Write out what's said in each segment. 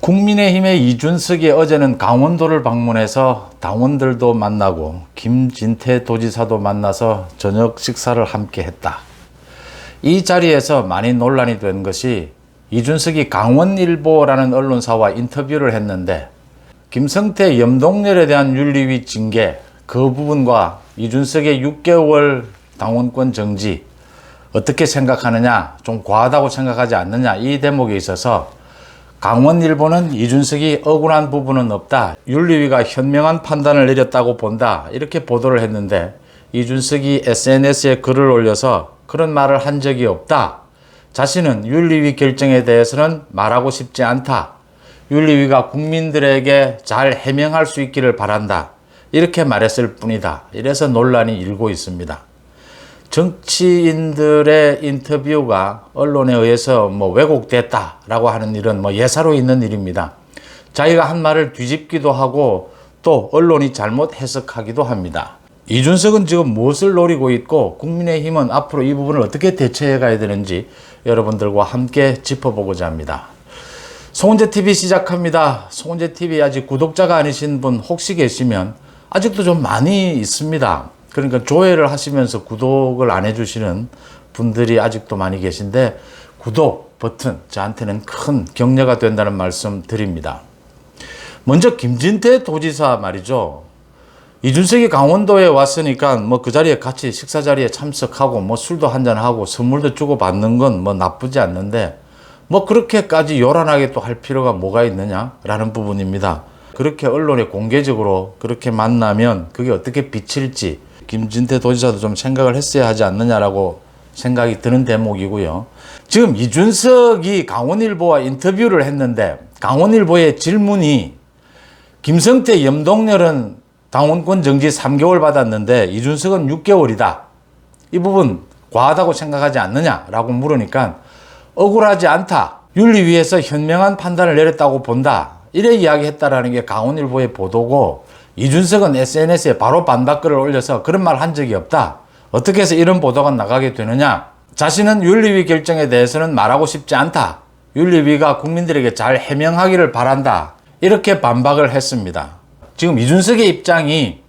국민의힘의 이준석이 어제는 강원도를 방문해서 당원들도 만나고 김진태 도지사도 만나서 저녁 식사를 함께 했다. 이 자리에서 많이 논란이 된 것이 이준석이 강원일보라는 언론사와 인터뷰를 했는데 김성태 염동열에 대한 윤리위 징계 그 부분과 이준석의 6개월 당원권 정지 어떻게 생각하느냐, 좀 과하다고 생각하지 않느냐, 이 대목에 있어서 강원일보는 이준석이 억울한 부분은 없다, 윤리위가 현명한 판단을 내렸다고 본다, 이렇게 보도를 했는데 이준석이 SNS에 글을 올려서 그런 말을 한 적이 없다, 자신은 윤리위 결정에 대해서는 말하고 싶지 않다, 윤리위가 국민들에게 잘 해명할 수 있기를 바란다, 이렇게 말했을 뿐이다. 이래서 논란이 일고 있습니다. 정치인들의 인터뷰가 언론에 의해서 왜곡됐다라고 하는 일은 예사로 있는 일입니다. 자기가 한 말을 뒤집기도 하고 또 언론이 잘못 해석하기도 합니다. 이준석은 지금 무엇을 노리고 있고 국민의힘은 앞으로 이 부분을 어떻게 대처해 가야 되는지 여러분들과 함께 짚어보고자 합니다. 송은재TV 시작합니다. 송은재TV 아직 구독자가 아니신 분 혹시 계시면 아직도 좀 많이 있습니다. 그러니까 조회를 하시면서 구독을 안 해주시는 분들이 아직도 많이 계신데 구독 버튼 저한테는 큰 격려가 된다는 말씀 드립니다. 먼저 김진태 도지사 말이죠. 이준석이 강원도에 왔으니까 그 자리에 같이 식사 자리에 참석하고 술도 한잔하고 선물도 주고받는 건 나쁘지 않는데 그렇게까지 요란하게 또 할 필요가 뭐가 있느냐라는 부분입니다. 그렇게 언론에 공개적으로 그렇게 만나면 그게 어떻게 비칠지 김진태 도지사도 좀 생각을 했어야 하지 않느냐라고 생각이 드는 대목이고요. 지금 이준석이 강원일보와 인터뷰를 했는데 강원일보의 질문이 김성태 염동열은 당원권 정지 3개월 받았는데 이준석은 6개월이다. 이 부분 과하다고 생각하지 않느냐라고 물으니까 억울하지 않다. 윤리위에서 현명한 판단을 내렸다고 본다. 이래 이야기했다라는 게 강원일보의 보도고 이준석은 SNS에 바로 반박글을 올려서 그런 말 한 적이 없다. 어떻게 해서 이런 보도가 나가게 되느냐. 자신은 윤리위 결정에 대해서는 말하고 싶지 않다. 윤리위가 국민들에게 잘 해명하기를 바란다. 이렇게 반박을 했습니다. 지금 이준석의 입장이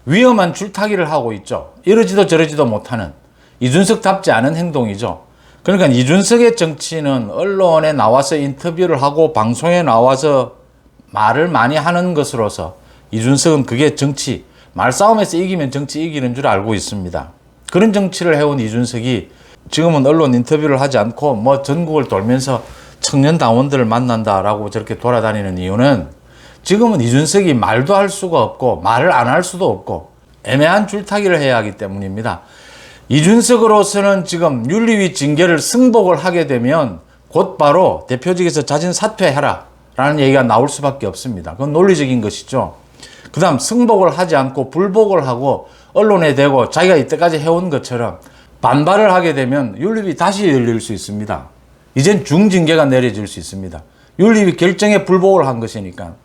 위험한 줄타기를 하고 있죠. 이러지도 저러지도 못하는 이준석답지 않은 행동이죠. 그러니까 이준석의 정치는 언론에 나와서 인터뷰를 하고 방송에 나와서 말을 많이 하는 것으로서 이준석은 그게 정치, 말싸움에서 이기면 정치 이기는 줄 알고 있습니다. 그런 정치를 해온 이준석이 지금은 언론 인터뷰를 하지 않고 전국을 돌면서 청년 당원들을 만난다라고 저렇게 돌아다니는 이유는 지금은 이준석이 말도 할 수가 없고 말을 안 할 수도 없고 애매한 줄타기를 해야 하기 때문입니다. 이준석으로서는 지금 윤리위 징계를 승복을 하게 되면 곧바로 대표직에서 자진 사퇴해라 라는 얘기가 나올 수밖에 없습니다. 그건 논리적인 것이죠. 그 다음 승복을 하지 않고 불복을 하고 언론에 대고 자기가 이때까지 해온 것처럼 반발을 하게 되면 윤리위 다시 열릴 수 있습니다. 이젠 중징계가 내려질 수 있습니다. 윤리위 결정에 불복을 한 것이니까.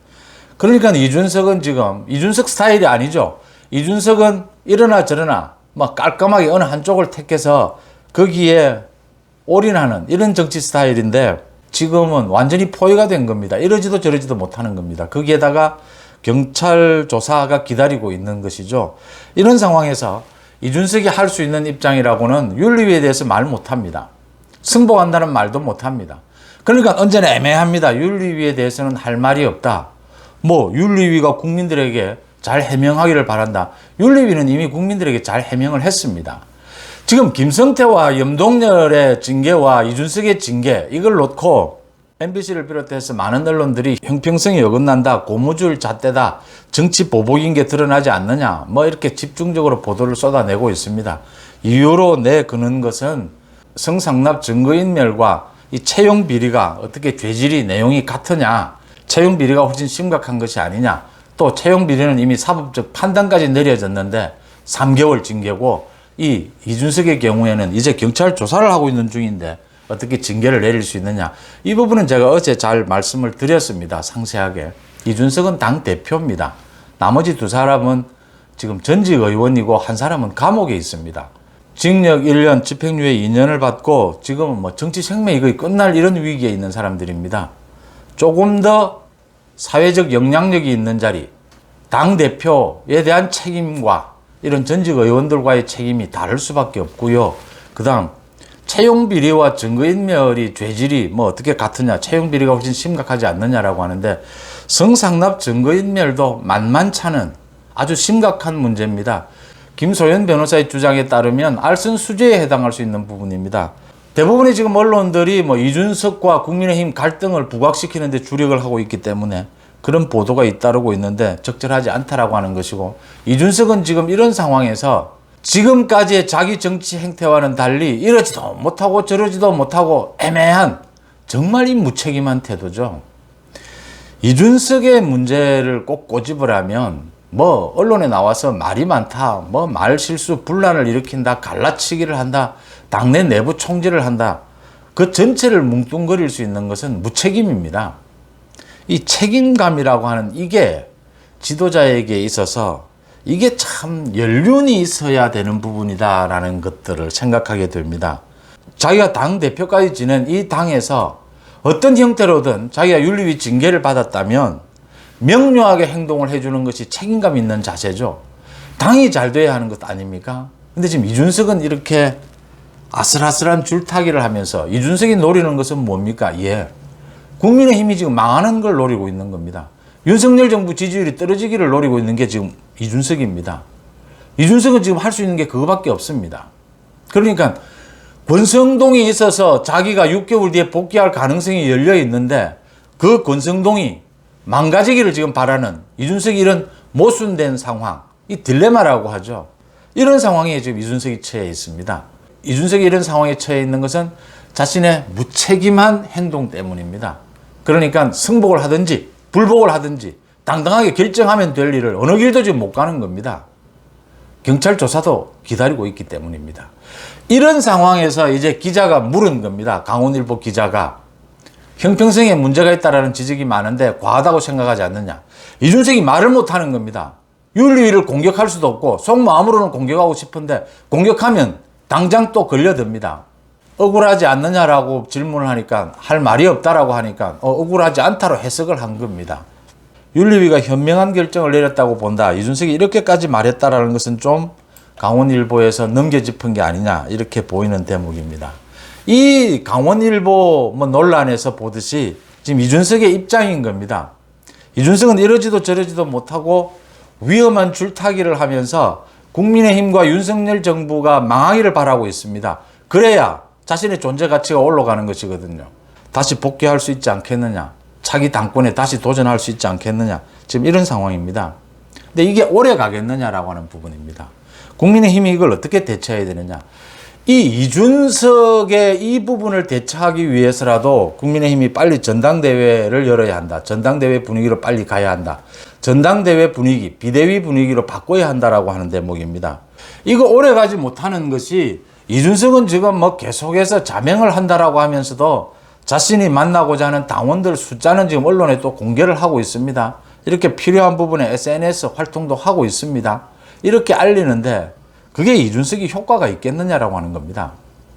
그러니까 이준석은 지금 이준석 스타일이 아니죠. 이준석은 이러나 저러나 깔끔하게 어느 한쪽을 택해서 거기에 올인하는 이런 정치 스타일인데 지금은 완전히 포위가 된 겁니다. 이러지도 저러지도 못하는 겁니다. 거기에다가 경찰 조사가 기다리고 있는 것이죠. 이런 상황에서 이준석이 할 수 있는 입장이라고는 윤리위에 대해서 말 못합니다. 승복한다는 말도 못합니다. 그러니까 언제나 애매합니다. 윤리위에 대해서는 할 말이 없다. 윤리위가 국민들에게 잘 해명하기를 바란다. 윤리위는 이미 국민들에게 잘 해명을 했습니다. 지금 김성태와 염동열의 징계와 이준석의 징계 이걸 놓고 MBC를 비롯해서 많은 언론들이 형평성이 어긋난다, 고무줄 잣대다, 정치 보복인 게 드러나지 않느냐 이렇게 집중적으로 보도를 쏟아내고 있습니다. 이유로 내거는 것은 성상납 증거인멸과 이 채용 비리가 어떻게 죄질이 내용이 같으냐, 채용 비리가 훨씬 심각한 것이 아니냐, 또 채용 비리는 이미 사법적 판단까지 내려졌는데 3개월 징계고 이준석의 경우에는 이제 경찰 조사를 하고 있는 중인데 어떻게 징계를 내릴 수 있느냐. 이 부분은 제가 어제 잘 말씀을 드렸습니다. 상세하게. 이준석은 당대표입니다. 나머지 두 사람은 지금 전직 의원이고 한 사람은 감옥에 있습니다. 징역 1년, 집행유예 2년을 받고 지금은 정치 생명이 거의 끝날 이런 위기에 있는 사람들입니다. 조금 더 사회적 영향력이 있는 자리, 당대표에 대한 책임과 이런 전직 의원들과의 책임이 다를 수밖에 없고요. 그 다음 채용비리와 증거인멸이 죄질이 뭐 어떻게 같으냐, 채용비리가 훨씬 심각하지 않느냐라고 하는데, 성상납 증거인멸도 만만찮은 아주 심각한 문제입니다. 김소연 변호사의 주장에 따르면 알선수재에 해당할 수 있는 부분입니다. 대부분의 지금 언론들이 뭐 이준석과 국민의힘 갈등을 부각시키는 데 주력을 하고 있기 때문에 그런 보도가 잇따르고 있는데 적절하지 않다라고 하는 것이고, 이준석은 지금 이런 상황에서 지금까지의 자기 정치 행태와는 달리 이러지도 못하고 저러지도 못하고 애매한, 정말 이 무책임한 태도죠. 이준석의 문제를 꼭 꼬집을 하면 뭐 언론에 나와서 말이 많다, 뭐 말 실수 분란을 일으킨다, 갈라치기를 한다, 당내 내부 총질을 한다, 그 전체를 뭉뚱그릴 수 있는 것은 무책임입니다. 이 책임감이라고 하는 이게 지도자에게 있어서 이게 참 연륜이 있어야 되는 부분이다라는 것들을 생각하게 됩니다. 자기가 당대표까지 지낸 이 당에서 어떤 형태로든 자기가 윤리위 징계를 받았다면 명료하게 행동을 해주는 것이 책임감 있는 자세죠. 당이 잘 돼야 하는 것 아닙니까? 근데 지금 이준석은 이렇게 아슬아슬한 줄타기를 하면서, 이준석이 노리는 것은 뭡니까? 예, 국민의힘이 지금 망하는 걸 노리고 있는 겁니다. 윤석열 정부 지지율이 떨어지기를 노리고 있는 게 지금 이준석입니다. 이준석은 지금 할 수 있는 게 그거밖에 없습니다. 그러니까 권성동이 있어서 자기가 6개월 뒤에 복귀할 가능성이 열려 있는데 그 권성동이 망가지기를 지금 바라는 이준석이 이런 모순된 상황, 이 딜레마라고 하죠. 이런 상황에 지금 이준석이 처해 있습니다. 이준석이 이런 상황에 처해 있는 것은 자신의 무책임한 행동 때문입니다. 그러니까 승복을 하든지 불복을 하든지 당당하게 결정하면 될 일을 어느 길도 지금 못 가는 겁니다. 경찰 조사도 기다리고 있기 때문입니다. 이런 상황에서 이제 기자가 물은 겁니다. 강원일보 기자가 형평성에 문제가 있다는 지적이 많은데 과하다고 생각하지 않느냐. 이준석이 말을 못하는 겁니다. 윤리위를 공격할 수도 없고 속마음으로는 공격하고 싶은데 공격하면 당장 또 걸려듭니다. 억울하지 않느냐라고 질문을 하니까 할 말이 없다라고 하니까 억울하지 않다로 해석을 한 겁니다. 윤리위가 현명한 결정을 내렸다고 본다, 이준석이 이렇게까지 말했다라는 것은 좀 강원일보에서 넘겨짚은 게 아니냐, 이렇게 보이는 대목입니다. 이 강원일보 논란에서 보듯이 지금 이준석의 입장인 겁니다. 이준석은 이러지도 저러지도 못하고 위험한 줄타기를 하면서 국민의힘과 윤석열 정부가 망하기를 바라고 있습니다. 그래야 자신의 존재 가치가 올라가는 것이거든요. 다시 복귀할 수 있지 않겠느냐, 차기 당권에 다시 도전할 수 있지 않겠느냐, 지금 이런 상황입니다. 근데 이게 오래 가겠느냐라고 하는 부분입니다. 국민의힘이 이걸 어떻게 대처해야 되느냐. 이 이준석의 이 부분을 대처하기 위해서라도 국민의힘이 빨리 전당대회를 열어야 한다. 전당대회 분위기로 빨리 가야 한다. 전당대회 분위기, 비대위 분위기로 바꿔야 한다라고 하는 대목입니다. 이거 오래 가지 못하는 것이, 이준석은 지금 뭐 계속해서 자명을 한다라고 하면서도 자신이 만나고자 하는 당원들 숫자는 지금 언론에 또 공개를 하고 있습니다. 이렇게 필요한 부분에 SNS 활동도 하고 있습니다. 이렇게 알리는데 그게 이준석이 효과가 있겠느냐라고 하는 겁니다.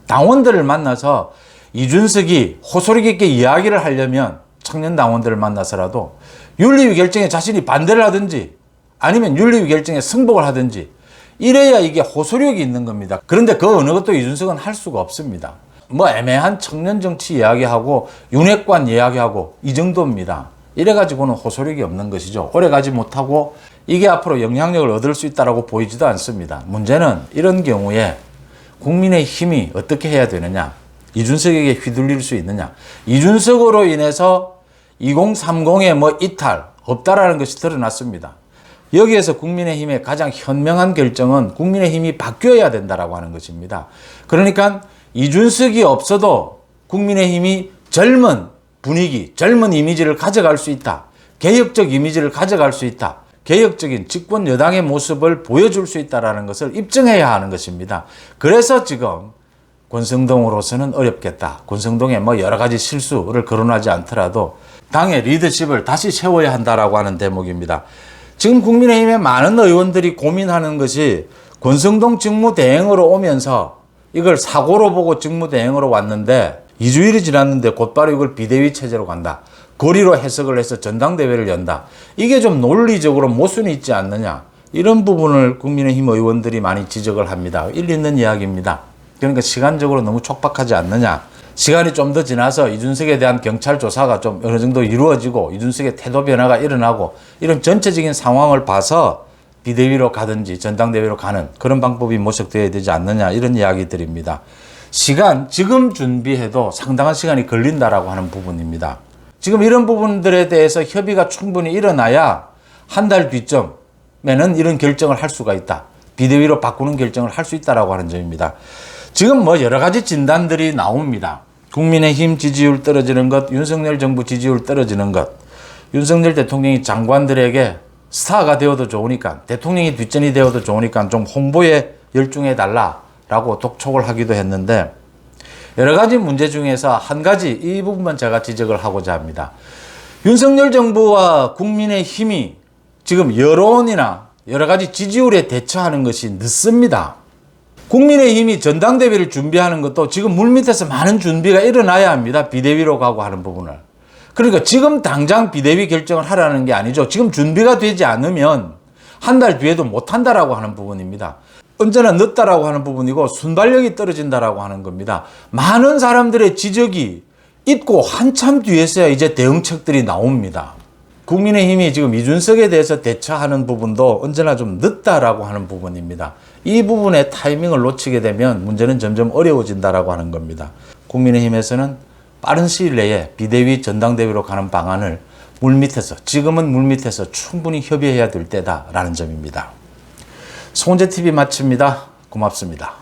당원들을 만나서 이준석이 호소리 깊게 이야기를 하려면 청년 당원들을 만나서라도 윤리위 결정에 자신이 반대를 하든지 아니면 윤리위 결정에 승복을 하든지 이래야 이게 호소력이 있는 겁니다. 그런데 그 어느 것도 이준석은 할 수가 없습니다. 뭐 애매한 청년 정치 이야기하고 윤핵관 이야기하고 이 정도입니다. 이래가지고는 호소력이 없는 것이죠. 오래가지 못하고 이게 앞으로 영향력을 얻을 수 있다고 보이지도 않습니다. 문제는 이런 경우에 국민의 힘이 어떻게 해야 되느냐, 이준석에게 휘둘릴 수 있느냐, 이준석으로 인해서 2030의 뭐 이탈 없다라는 것이 드러났습니다. 여기에서 국민의힘의 가장 현명한 결정은 국민의힘이 바뀌어야 된다라고 하는 것입니다. 그러니까 이준석이 없어도 국민의힘이 젊은 분위기, 젊은 이미지를 가져갈 수 있다. 개혁적 이미지를 가져갈 수 있다. 개혁적인 집권 여당의 모습을 보여줄 수 있다는 것을 입증해야 하는 것입니다. 그래서 지금 권성동으로서는 어렵겠다. 권성동의 뭐 여러 가지 실수를 거론하지 않더라도 당의 리더십을 다시 세워야 한다라고 하는 대목입니다. 지금 국민의힘의 많은 의원들이 고민하는 것이 권성동 직무대행으로 오면서 이걸 사고로 보고 직무대행으로 왔는데 2주일이 지났는데 곧바로 이걸 비대위 체제로 간다. 거리로 해석을 해서 전당대회를 연다. 이게 좀 논리적으로 모순이 있지 않느냐. 이런 부분을 국민의힘 의원들이 많이 지적을 합니다. 일리 있는 이야기입니다. 그러니까 시간적으로 너무 촉박하지 않느냐. 시간이 좀 더 지나서 이준석에 대한 경찰 조사가 좀 어느 정도 이루어지고 이준석의 태도 변화가 일어나고 이런 전체적인 상황을 봐서 비대위로 가든지 전당대회로 가는 그런 방법이 모색되어야 되지 않느냐 이런 이야기들입니다. 시간, 지금 준비해도 상당한 시간이 걸린다라고 하는 부분입니다. 지금 이런 부분들에 대해서 협의가 충분히 일어나야 한 달 뒤쯤에는 이런 결정을 할 수가 있다. 비대위로 바꾸는 결정을 할 수 있다라고 하는 점입니다. 지금 뭐 여러 가지 진단들이 나옵니다. 국민의힘 지지율 떨어지는 것, 윤석열 정부 지지율 떨어지는 것, 윤석열 대통령이 장관들에게 스타가 되어도 좋으니까, 대통령이 뒷전이 되어도 좋으니까 좀 홍보에 열중해 달라라고 독촉을 하기도 했는데, 여러 가지 문제 중에서 한 가지 이 부분만 제가 지적을 하고자 합니다. 윤석열 정부와 국민의힘이 지금 여론이나 여러 가지 지지율에 대처하는 것이 늦습니다. 국민의힘이 전당대회를 준비하는 것도 지금 물밑에서 많은 준비가 일어나야 합니다. 비대위로 가고 하는 부분을. 그러니까 지금 당장 비대위 결정을 하라는 게 아니죠. 지금 준비가 되지 않으면 한 달 뒤에도 못한다라고 하는 부분입니다. 언제나 늦다라고 하는 부분이고 순발력이 떨어진다라고 하는 겁니다. 많은 사람들의 지적이 있고 한참 뒤에서야 이제 대응책들이 나옵니다. 국민의힘이 지금 이준석에 대해서 대처하는 부분도 언제나 좀 늦다라고 하는 부분입니다. 이 부분의 타이밍을 놓치게 되면 문제는 점점 어려워진다라고 하는 겁니다. 국민의힘에서는 빠른 시일 내에 비대위 전당대회로 가는 방안을 물밑에서, 지금은 물밑에서 충분히 협의해야 될 때다라는 점입니다. 송재TV 마칩니다. 고맙습니다.